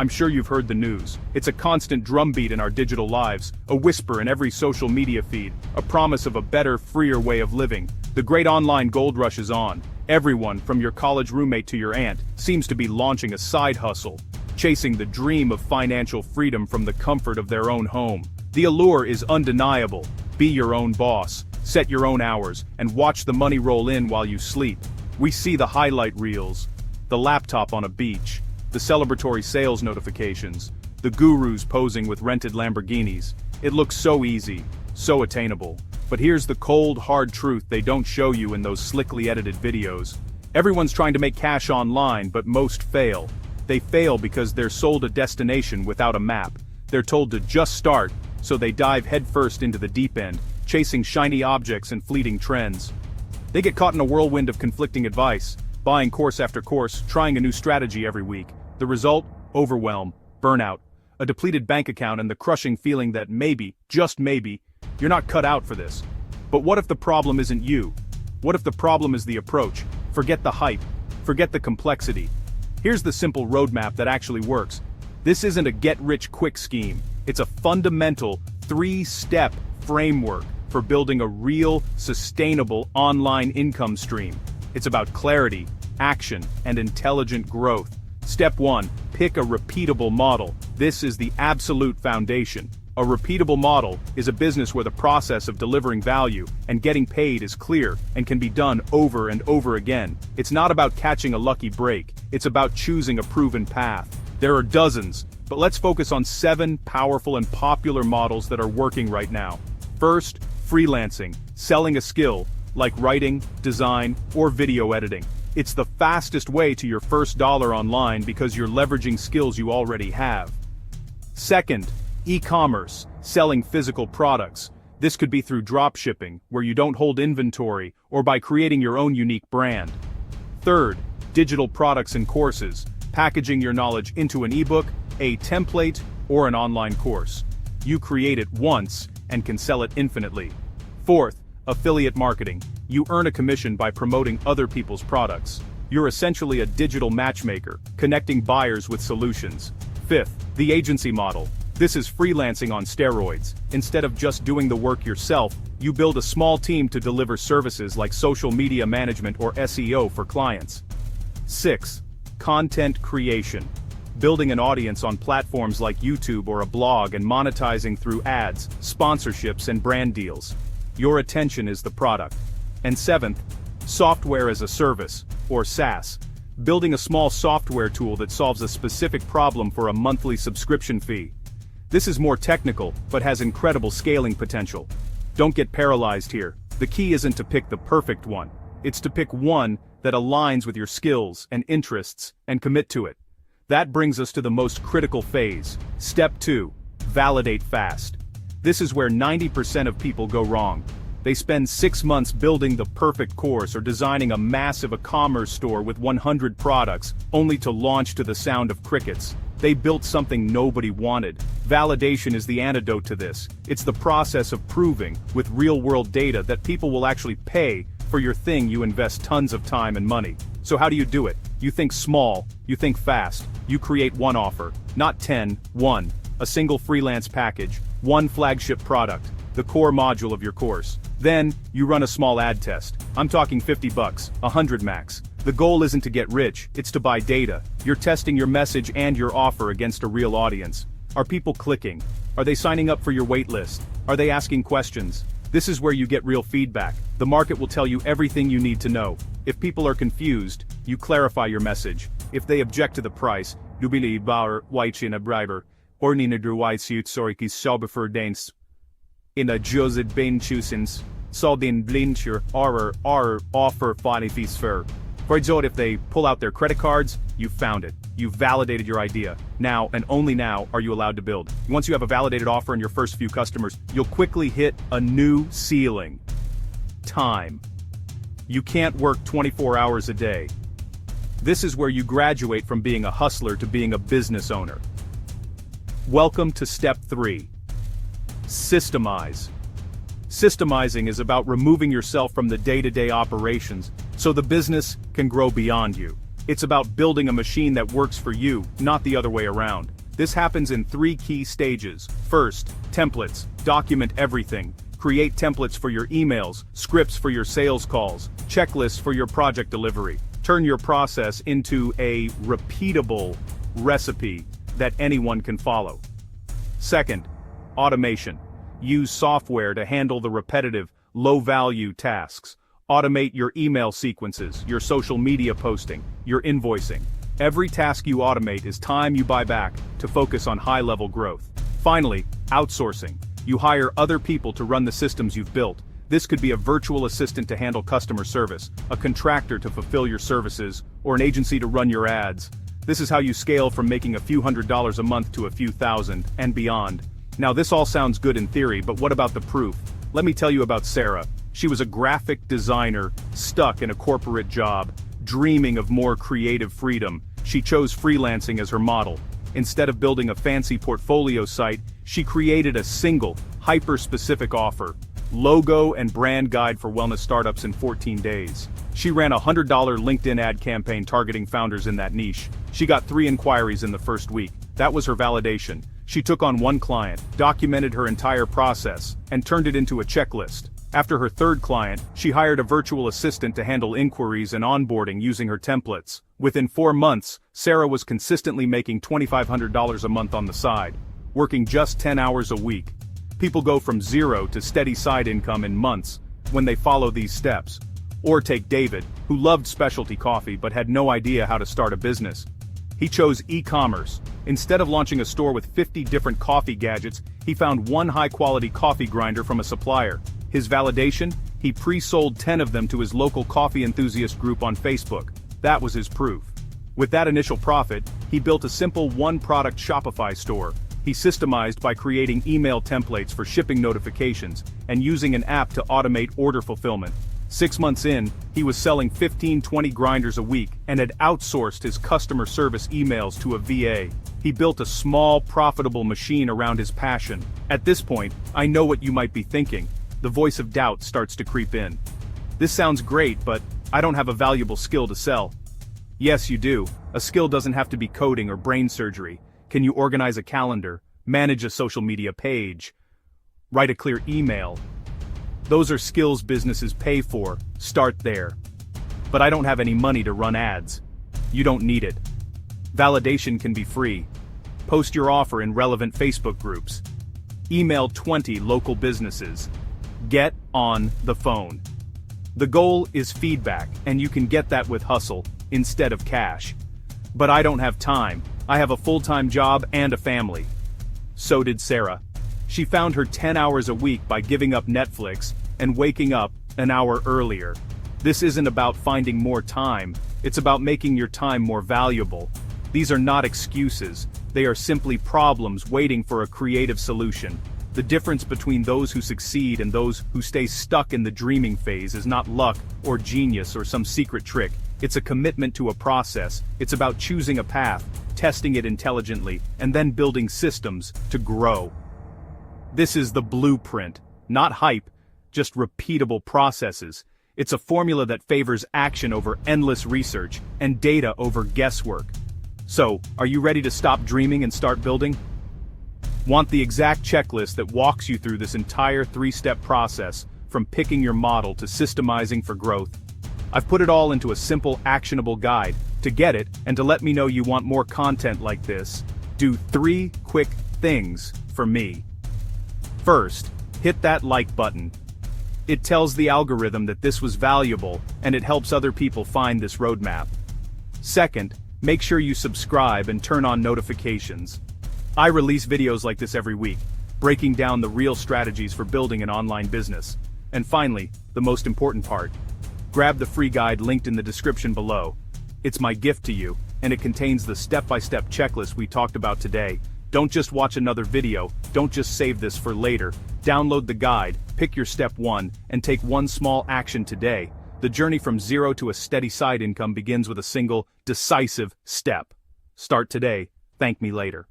I'm sure you've heard the news. It's a constant drumbeat in our digital lives, a whisper in every social media feed, a promise of a better, freer way of living. The great online gold rush is on. Everyone, from your college roommate to your aunt, seems to be launching a side hustle, chasing the dream of financial freedom from the comfort of their own home. The allure is undeniable. Be your own boss, set your own hours, and watch the money roll in while you sleep. We see the highlight reels, the laptop on a beach, the celebratory sales notifications, the gurus posing with rented Lamborghinis. It looks so easy, so attainable. But here's the cold, hard truth they don't show you in those slickly edited videos. Everyone's trying to make cash online, but most fail. They fail because they're sold a destination without a map. They're told to just start, so they dive headfirst into the deep end, chasing shiny objects and fleeting trends. They get caught in a whirlwind of conflicting advice, buying course after course, trying a new strategy every week. The result? Overwhelm, burnout, a depleted bank account, and the crushing feeling that maybe, just maybe, you're not cut out for this. But what if the problem isn't you? What if the problem is the approach? Forget the hype. Forget the complexity. Here's the simple roadmap that actually works. This isn't a get-rich-quick scheme. It's a fundamental, 3-step framework for building a real, sustainable online income stream. It's about clarity, action, and intelligent growth. Step 1. Pick a repeatable model. This is the absolute foundation. A repeatable model is a business where the process of delivering value and getting paid is clear and can be done over and over again. It's not about catching a lucky break. It's about choosing a proven path. There are dozens, but let's focus on 7 powerful and popular models that are working right now. First, freelancing, selling a skill, like writing, design, or video editing. It's the fastest way to your first dollar online because you're leveraging skills you already have. Second, e-commerce, selling physical products. This could be through dropshipping, where you don't hold inventory, or by creating your own unique brand. Third, digital products and courses, packaging your knowledge into an ebook, a template, or an online course. You create it once and can sell it infinitely. Fourth, affiliate marketing. You earn a commission by promoting other people's products. You're essentially a digital matchmaker, connecting buyers with solutions. Fifth, the agency model. This is freelancing on steroids. Instead of just doing the work yourself, you build a small team to deliver services like social media management or SEO for clients. 6. Content creation. Building an audience on platforms like YouTube or a blog and monetizing through ads, sponsorships, and brand deals. Your attention is the product. And 7th, software as a service, or SaaS. Building a small software tool that solves a specific problem for a monthly subscription fee. This is more technical, but has incredible scaling potential. Don't get paralyzed here. The key isn't to pick the perfect one. It's to pick one that aligns with your skills and interests and commit to it. That brings us to the most critical phase. Step 2. Validate fast. This is where 90% of people go wrong. They spend 6 months building the perfect course or designing a massive e-commerce store with 100 products, only to launch to the sound of crickets. They built something nobody wanted. Validation is the antidote to this. It's the process of proving, with real-world data, that people will actually pay for your thing you invest tons of time and money. So how do you do it? You think small, you think fast, you create one offer, not 10, one. A single freelance package, one flagship product, the core module of your course. Then, you run a small ad test. I'm talking $50, $100 max. The goal isn't to get rich, it's to buy data. You're testing your message and your offer against a real audience. Are people clicking? Are they signing up for your waitlist? Are they asking questions? This is where you get real feedback. The market will tell you everything you need to know. If people are confused, you clarify your message. If they object to the price, du blir bara white a briber. Or nina du white suit sorikis sober danes. In a josed bain chusins, så din blincher or offer fanifis för. For example, if they pull out their credit cards, you found it. You've validated your idea. Now, and only now, are you allowed to build. Once you have a validated offer in your first few customers, you'll quickly hit a new ceiling. Time. You can't work 24 hours a day. This is where you graduate from being a hustler to being a business owner. Welcome to step 3. Systemize. Systemizing is about removing yourself from the day-to-day operations so the business can grow beyond you. It's about building a machine that works for you, not the other way around. This happens in 3 key stages. First, templates. Document everything. Create templates for your emails, scripts for your sales calls, checklists for your project delivery. Turn your process into a repeatable recipe that anyone can follow. Second, automation. Use software to handle the repetitive, low-value tasks. Automate your email sequences, your social media posting, your invoicing. Every task you automate is time you buy back to focus on high-level growth. Finally, outsourcing. You hire other people to run the systems you've built. This could be a virtual assistant to handle customer service, a contractor to fulfill your services, or an agency to run your ads. This is how you scale from making a few $100s a month to a few thousand, and beyond. Now this all sounds good in theory, but what about the proof? Let me tell you about Sarah. She was a graphic designer, stuck in a corporate job, dreaming of more creative freedom. She chose freelancing as her model. Instead of building a fancy portfolio site, she created a single, hyper-specific offer. Logo and brand guide for wellness startups in 14 days. She ran a $100 LinkedIn ad campaign targeting founders in that niche. She got 3 inquiries in the first week. That was her validation. She took on 1 client, documented her entire process, and turned it into a checklist. After her 3rd client, she hired a virtual assistant to handle inquiries and onboarding using her templates. Within 4 months, Sarah was consistently making $2,500 a month on the side, working just 10 hours a week. People go from zero to steady side income in months when they follow these steps. Or take David, who loved specialty coffee but had no idea how to start a business. He chose e-commerce. Instead of launching a store with 50 different coffee gadgets, he found 1 high-quality coffee grinder from a supplier. His validation? He pre-sold 10 of them to his local coffee enthusiast group on Facebook. That was his proof. With that initial profit, he built a simple 1-product Shopify store. He systemized by creating email templates for shipping notifications and using an app to automate order fulfillment. 6 months in, he was selling 15-20 grinders a week and had outsourced his customer service emails to a VA. He built a small, profitable machine around his passion. At this point, I know what you might be thinking. The voice of doubt starts to creep in. This sounds great, but I don't have a valuable skill to sell. Yes, you do. A skill doesn't have to be coding or brain surgery. Can you organize a calendar, manage a social media page, write a clear email? Those are skills businesses pay for. Start there. But I don't have any money to run ads. You don't need it. Validation can be free. Post your offer in relevant Facebook groups. Email 20 local businesses. Get on the phone. The goal is feedback, and you can get that with hustle instead of cash. But I don't have time. I have a full-time job and a family. So did Sarah. She found her 10 hours a week by giving up Netflix and waking up an hour earlier. This isn't about finding more time, it's about making your time more valuable. These are not excuses, they are simply problems waiting for a creative solution. The difference between those who succeed and those who stay stuck in the dreaming phase is not luck or genius or some secret trick. It's a commitment to a process. It's about choosing a path, testing it intelligently, and then building systems to grow. This is the blueprint, not hype, just repeatable processes. It's a formula that favors action over endless research and data over guesswork. So, are you ready to stop dreaming and start building? Want the exact checklist that walks you through this entire 3-step process, from picking your model to systemizing for growth? I've put it all into a simple, actionable guide. To get it, and to let me know you want more content like this, do 3 quick things for me. First, hit that like button. It tells the algorithm that this was valuable, and it helps other people find this roadmap. Second, make sure you subscribe and turn on notifications. I release videos like this every week, breaking down the real strategies for building an online business. And finally, the most important part. Grab the free guide linked in the description below. It's my gift to you, and it contains the step-by-step checklist we talked about today. Don't just watch another video, don't just save this for later. Download the guide, pick your step 1, and take one small action today. The journey from zero to a steady side income begins with a single, decisive step. Start today, thank me later.